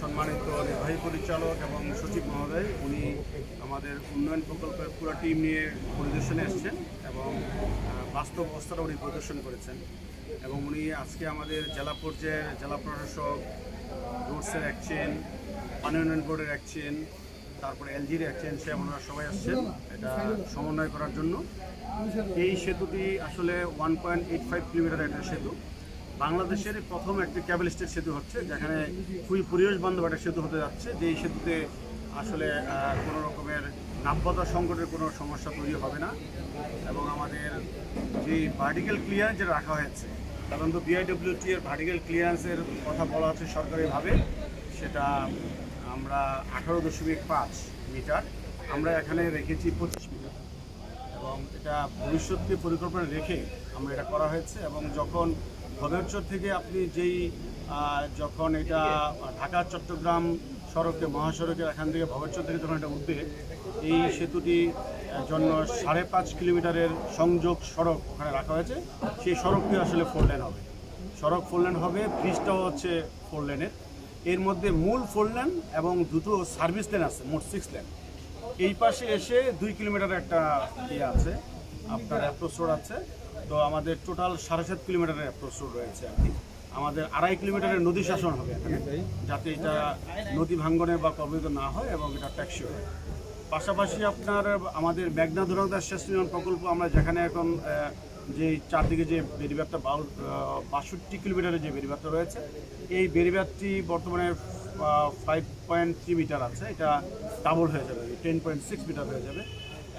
সম্মানিত নির্বাহী পরিচালক এবং সচিব মহোদয়, উনি আমাদের উন্নয়ন প্রকল্পের পুরো টিম নিয়ে পরিদর্শনে এসেছেন এবং বাস্তব অবস্থাটা উনি প্রদর্শন করেছেন। এবং উনি আজকে আমাদের জেলা পর্যায়ের জেলা প্রশাসক, রোডসের এক চেন, পানি উন্নয়ন বোর্ডের এক চেন, তারপরে এলজির এক চেন, সে ওনারা সবাই আসছেন এটা সমন্বয় করার জন্য। এই সেতুটি আসলে 1.85 কিলোমিটার একটা সেতু। বাংলাদেশের প্রথম একটি ক্যাবেল স্টেট সেতু হচ্ছে, যেখানে খুবই পরিবেশ বান্ধব একটা সেতু হতে যাচ্ছে, যে এই সেতুতে আসলে কোনো রকমের নাব্যতা সংকটের কোনো সমস্যা তৈরি হবে না। এবং আমাদের যে ভার্টিক্যাল ক্লিয়ারেন্স যেটা রাখা হয়েছে, সাধারণত BIWT এর ভার্টিক্যাল ক্লিয়ারেন্সের কথা বলা হচ্ছে সরকারিভাবে, সেটা আমরা 18.5 মিটার, আমরা এখানে রেখেছি 25 মিটার। এবং এটা ভবিষ্যৎকে পরিকল্পনা রেখে আমরা এটা করা হয়েছে। এবং যখন ভবেরচর থেকে আপনি যখন এটা ঢাকা চট্টগ্রাম সড়কে, মহাসড়কের এখান থেকে ভবেরচর থেকে যখন এটা উঠবে, এই সেতুটি জন্য 5.5 কিলোমিটারের সংযোগ সড়ক ওখানে রাখা হয়েছে। সেই সড়কটি আসলে 4 লেন হবে, সড়ক 4 লেন হবে, ব্রিজটাও হচ্ছে 4 লেনের। এর মধ্যে মূল 4 লেন এবং দুটো সার্ভিস লেন আছে, মোট 6 লেন। এই পাশে এসে 2 কিলোমিটার একটা আছে, আপনার অ্যাপ্রোচ রোড আছে। তো আমাদের টোটাল 7.5 কিলোমিটারের অ্যাপ্রোচ রোড রয়েছে আর কি। আমাদের 2.5 কিলোমিটারের নদী শাসন হবে এখানে, যাতে এটা নদী ভাঙ্গনে বা প্রভাবিত না হয় এবং এটা ট্যাক্সি হয়। পাশাপাশি আপনার আমাদের মেঘনা ধরনদার সেচ নির্মাণ প্রকল্প, আমরা যেখানে এখন যে চারদিকে যে বেড়িবাঁধটা 62 কিলোমিটারের যে বেড়িবাঁধটা রয়েছে, এই বেড়িবাঁধটি বর্তমানে 5.3 মিটার আছে, এটা ডাবল হয়ে যাবে, 10.6 মিটার হয়ে যাবে।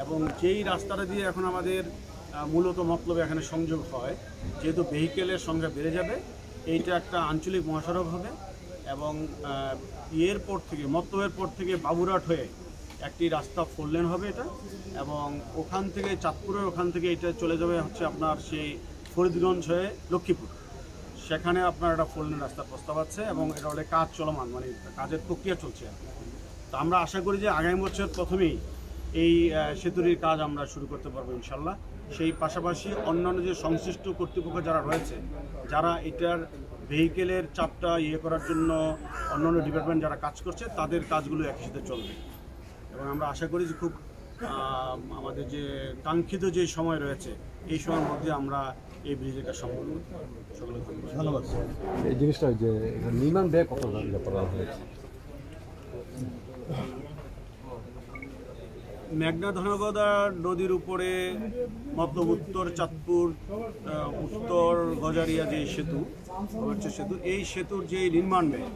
এবং যেই রাস্তাটা দিয়ে এখন আমাদের মূলত মতলবে এখানে সংযোগ হয়, যেহেতু ভেহিকেলের সংখ্যা বেড়ে যাবে, এইটা একটা আঞ্চলিক মহাসড়ক হবে। এবং এরপর থেকে মতলবের পর থেকে বাবুরহাট হয়ে একটি রাস্তা 4 লেন হবে এটা। এবং ওখান থেকে চাঁদপুরের ওখান থেকে এটা চলে যাবে হচ্ছে আপনার সেই ফরিদগঞ্জ হয়ে লক্ষ্মীপুর, সেখানে আপনার একটা 4 লেন রাস্তার প্রস্তাব আছে। এবং এটা হলে কাজ চলমান, মানে কাজের প্রক্রিয়া চলছে। তো আমরা আশা করি যে আগামী বছর প্রথমেই এই সেতুটির কাজ আমরা শুরু করতে পারবো ইনশাল্লাহ। সেই পাশাপাশি অন্যান্য যে সংশ্লিষ্ট কর্তৃপক্ষ যারা রয়েছে, যারা এটার ভেহিকেলের চাপটা করার জন্য অন্যান্য ডিপার্টমেন্ট যারা কাজ করছে, তাদের কাজগুলো একই সাথে চলবে। এবং আমরা আশা করি যে খুব আমাদের যে কাঙ্ক্ষিত যে সময় রয়েছে, এই সময়ের মধ্যে আমরা এই ব্রিজের কাজ সম্পন্ন করতে পারবো। সকলে ধন্যবাদ। এই জিনিসটা যে নির্মাণ ব্যয় কত করা হয়েছে? মেঘনা ধনগদা নদীর উপরে মতলব উত্তর চাঁদপুর, উত্তর গজারিয়া যে সেতু হচ্ছে সেতু, এই সেতুর যে নির্মাণ ব্যয়,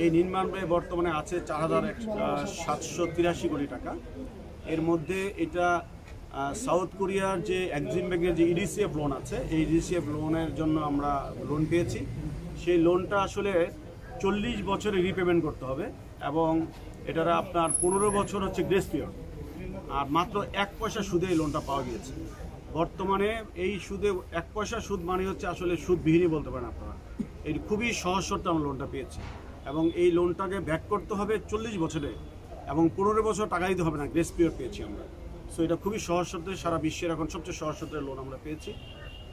এই নির্মাণ ব্যয় বর্তমানে আছে 4,783 কোটি টাকা। এর মধ্যে এটা সাউথ কোরিয়ার যে এক্সিম ব্যাংকের যে EDCF লোন আছে, এই EDCF লোনের জন্য আমরা লোন পেয়েছি। সেই লোনটা আসলে 40 বছরে রিপেমেন্ট করতে হবে। এবং এটার আপনার 15 বছর হচ্ছে গ্রেস পিরিয়ড, আর মাত্র 1 পয়সা সুদে এই লোনটা পাওয়া গিয়েছে। বর্তমানে এই সুদে 1 পয়সা সুদ মানে হচ্ছে আসলে সুদবিহীনই বলতে পারেন আপনারা। এই খুবই সহজ শর্তে আমরা লোনটা পেয়েছি। এবং এই লোনটাকে ব্যাক করতে হবে 40 বছরে, এবং 15 বছর টাকা দিতে হবে না, গ্রেস পিরিয়ড পেয়েছি আমরা। সো এটা খুবই সহজ শর্তে, সারা বিশ্বের এখন সবচেয়ে সহজ শর্তের লোন আমরা পেয়েছি।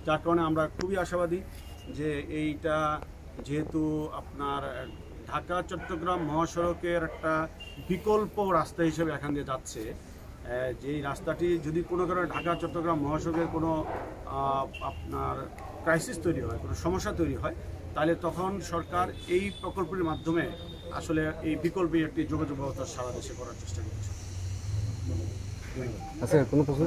যার কারণে আমরা খুবই আশাবাদী যে এইটা যেহেতু আপনার ঢাকা চট্টগ্রাম মহাসড়কের একটা বিকল্প রাস্তা হিসেবে এখান দিয়ে যাচ্ছে, যেই রাস্তাটি যদি কোনো কারণে ঢাকা চট্টগ্রাম মহাসড়কের কোনো আপনার ক্রাইসিস তৈরি হয়, কোনো সমস্যা তৈরি হয়, তাহলে তখন সরকার এই প্রকল্পের মাধ্যমে আসলে এই বিকল্পে একটি যোগাযোগ ব্যবস্থা সারা দেশে করার চেষ্টা করছে। আচ্ছা, কোনো প্রশ্ন?